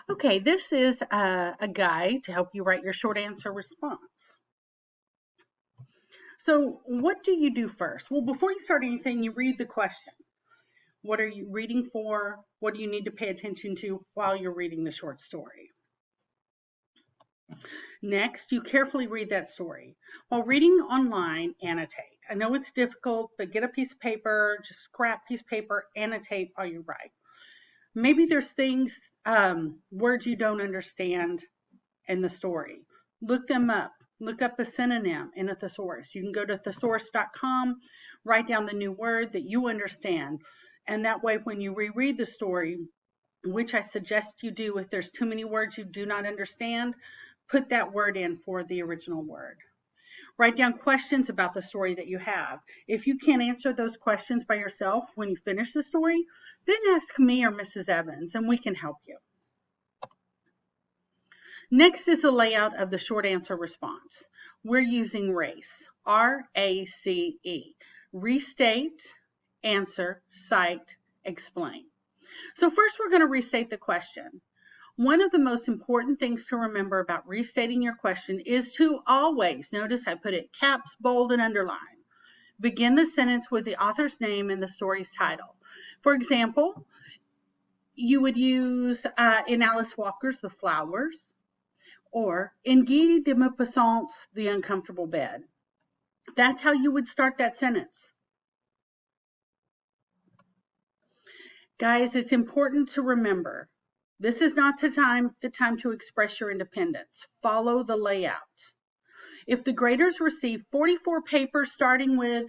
Okay, this is a guide to help you write your short answer response. So what do you do first? Well, before you start anything, you read the question. What are you reading for? What do you need to pay attention to while you're reading the short story? Next, you carefully read that story. While reading online, annotate. I know it's difficult, but get a piece of paper, just scrap piece of paper, annotate while you write. Maybe there's things, words you don't understand in the story. Look them up. Look up a synonym in a thesaurus. You can go to thesaurus.com, write down the new word that you understand. And that way, when you reread the story, which I suggest you do if there's too many words you do not understand, put that word in for the original word. Write down questions about the story that you have. If you can't answer those questions by yourself when you finish the story, then ask me or Mrs. Evans, and we can help you. Next is the layout of the short answer response. We're using RACE, R-A-C-E. Restate, answer, cite, explain. So first we're going to restate the question. One of the most important things to remember about restating your question is to always, notice I put it caps, bold, and underline. Begin the sentence with the author's name and the story's title. For example, you would use in Alice Walker's The Flowers, or in Guy de Maupassant's The Uncomfortable Bed. That's how you would start that sentence. Guys, it's important to remember, this is not the time to express your independence. Follow the layout. If the graders receive 44 papers starting with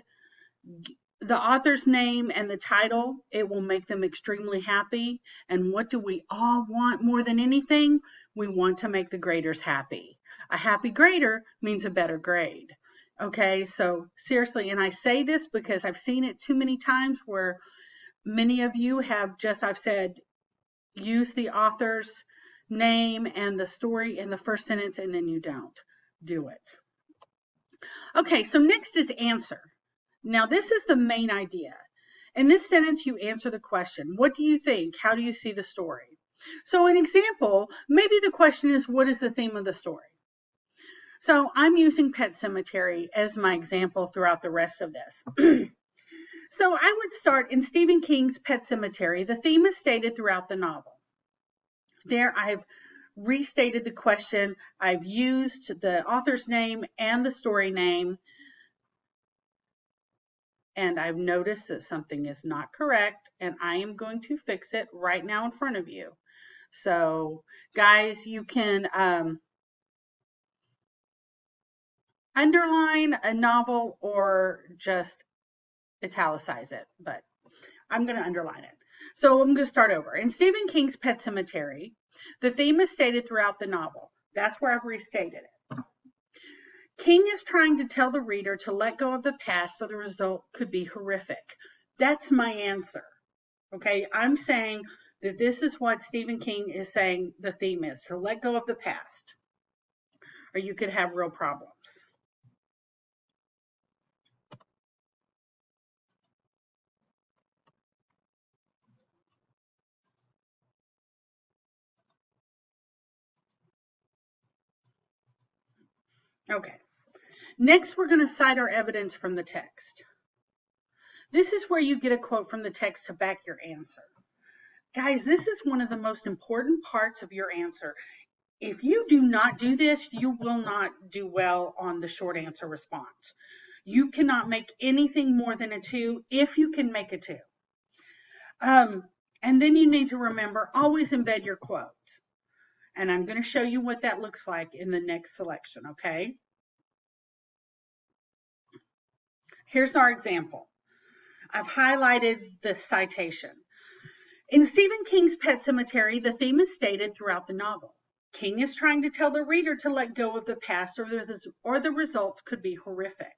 the author's name and the title, it will make them extremely happy. And what do we all want more than anything? We want to make the graders happy. A happy grader means a better grade. Okay, so seriously, and I say this because I've seen it too many times where many of you have just, I've said, use the author's name and the story in the first sentence, and then you don't do it. Okay, so next is answer. Now, this is the main idea. In this sentence, you answer the question. What do you think? How do you see the story? So an example, maybe the question is, what is the theme of the story? So I'm using Pet Sematary as my example throughout the rest of this. So I would start in Stephen King's Pet Sematary. The theme is stated throughout the novel. There I've restated the question. I've used the author's name and the story name. And I've noticed that something is not correct, and I am going to fix it right now in front of you. So, guys, you can underline a novel or just italicize it, but I'm going to underline it. So I'm going to start over. In Stephen King's Pet Sematary, the theme is stated throughout the novel. That's where I've restated it. King is trying to tell the reader to let go of the past, or the result could be horrific. That's my answer. Okay, I'm saying that this is what Stephen King is saying the theme is, to let go of the past, or you could have real problems. Okay, next we're going to cite our evidence from the text. This is where you get a quote from the text to back your answer. Guys, this is one of the most important parts of your answer. If you do not do this, you will not do well on the short answer response. You cannot make anything more than a 2 if you can make a 2. And then you need to remember, always embed your quotes. And I'm going to show you what that looks like in the next selection, okay? Here's our example. I've highlighted the citation. In Stephen King's Pet Sematary, the theme is stated throughout the novel. King is trying to tell the reader to let go of the past, or the results could be horrific.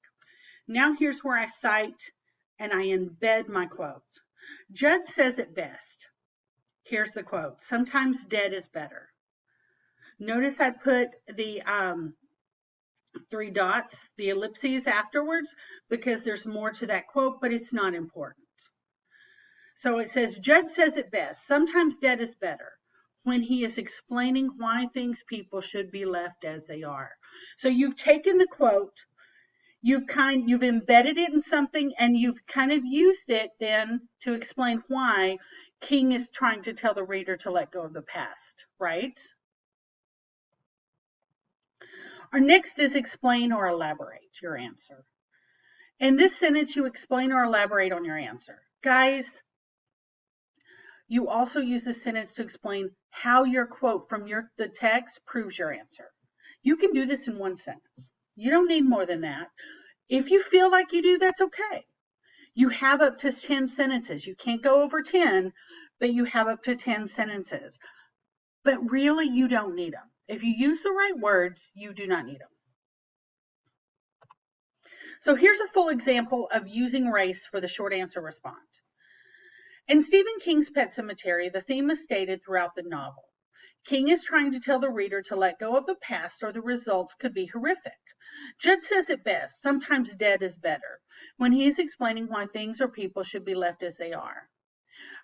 Now here's where I cite and I embed my quotes. Judd says it best. Here's the quote. Sometimes dead is better. Notice I put the 3 dots, the ellipses afterwards, because there's more to that quote, but it's not important. So it says, Judd says it best. Sometimes dead is better. when he is explaining why people should be left as they are. So you've taken the quote, you've embedded it in something, and you've kind of used it then to explain why King is trying to tell the reader to let go of the past, right? Our next is explain or elaborate your answer. In this sentence, you explain or elaborate on your answer. Guys, you also use this sentence to explain how your quote from the text proves your answer. You can do this in one sentence. You don't need more than that. If you feel like you do, that's okay. You have up to 10 sentences. You can't go over 10, but you have up to 10 sentences. But really, you don't need them. If you use the right words, you do not need them. So here's a full example of using race for the short answer response. In Stephen King's Pet Sematary, the theme is stated throughout the novel. King is trying to tell the reader to let go of the past or the results could be horrific. Judd says it best, sometimes dead is better, when he is explaining why things or people should be left as they are.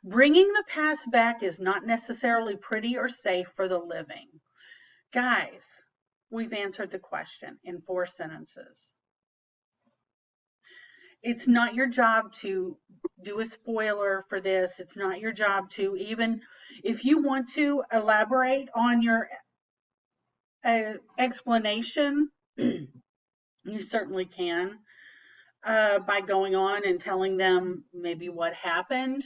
Bringing the past back is not necessarily pretty or safe for the living. Guys, we've answered the question in 4 sentences. It's not your job to do a spoiler for this. It's not your job to, even if you want to elaborate on your explanation, you certainly can by going on and telling them maybe what happened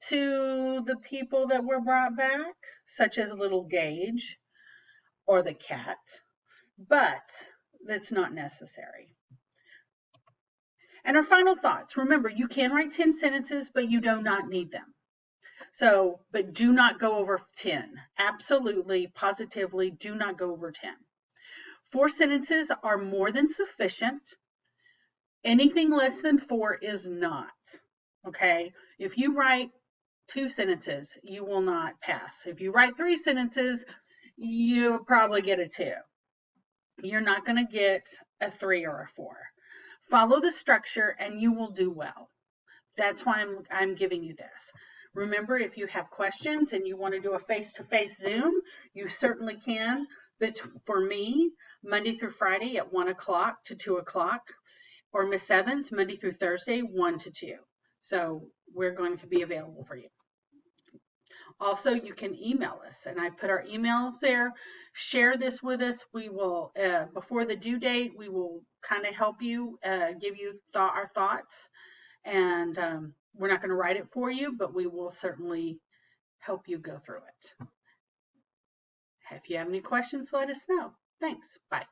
to the people that were brought back, such as little Gage or the cat, but that's not necessary. And our final thoughts. Remember, you can write 10 sentences, but you do not need them. So, but do not go over 10. Absolutely, positively, do not go over 10. 4 sentences are more than sufficient. Anything less than 4 is not. Okay? If you write 2 sentences, you will not pass. If you write 3 sentences, you'll probably get a 2. You're not going to get a 3 or a 4. Follow the structure and you will do well. That's why I'm giving you this. Remember, if you have questions and you want to do a face-to-face Zoom, you certainly can. But for me, Monday through Friday at 1 o'clock to 2 o'clock, or Miss Evans, Monday through Thursday, 1 to 2. So we're going to be available for you. Also, you can email us, and I put our emails there. Share this with us. We will, before the due date, we will kind of help you, give you our thoughts. And we're not going to write it for you, but we will certainly help you go through it. If you have any questions, let us know. Thanks. Bye.